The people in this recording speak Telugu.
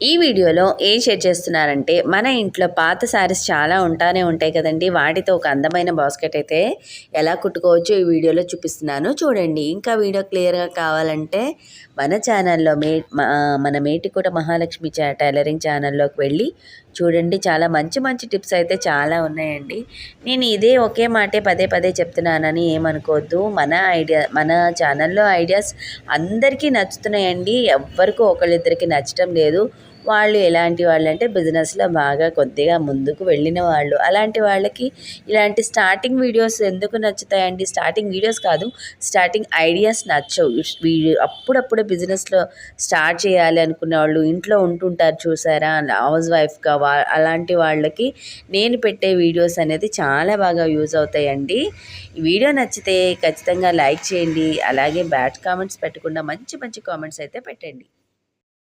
ఈ వీడియోలో ఏం షేర్ చేస్తున్నారంటే మన ఇంట్లో పాత శారీస్ చాలా ఉంటాయి కదండి. వాటితో ఒక అందమైన బాస్కెట్ అయితే ఎలా కుట్టుకోవచ్చో ఈ వీడియోలో చూపిస్తున్నాను చూడండి. ఇంకా వీడియో క్లియర్గా కావాలంటే మన ఛానల్లో మన మేటికోట మహాలక్ష్మి టైలరింగ్ ఛానల్లోకి వెళ్ళి చూడండి. చాలా మంచి టిప్స్ అయితే చాలా ఉన్నాయండి. నేను ఇదే ఒకే మాటే పదే చెప్తున్నానని ఏమనుకోవద్దు. మన ఛానల్లో ఐడియాస్ అందరికీ నచ్చుతున్నాయండి. ఎవ్వరికో ఒకళ్ళిద్దరికి నచ్చటం లేదు. వాళ్ళు ఎలాంటి వాళ్ళు అంటే బిజినెస్లో బాగా కొద్దిగా ముందుకు వెళ్ళిన వాళ్ళు. అలాంటి వాళ్ళకి ఇలాంటి స్టార్టింగ్ వీడియోస్ ఎందుకు నచ్చుతాయండి? స్టార్టింగ్ వీడియోస్ కాదు, స్టార్టింగ్ ఐడియాస్ నచ్చవు. అప్పుడప్పుడు బిజినెస్లో స్టార్ట్ చేయాలి అనుకునే వాళ్ళు ఇంట్లో ఉంటుంటారు చూసారా, హౌస్ వైఫ్గా. అలాంటి వాళ్ళకి నేను పెట్టే వీడియోస్ అనేది చాలా బాగా యూజ్ అవుతాయండి. ఈ వీడియో నచ్చితే ఖచ్చితంగా లైక్ చేయండి. అలాగే బ్యాడ్ కామెంట్స్ పెట్టకుండా మంచి కామెంట్స్ అయితే పెట్టండి.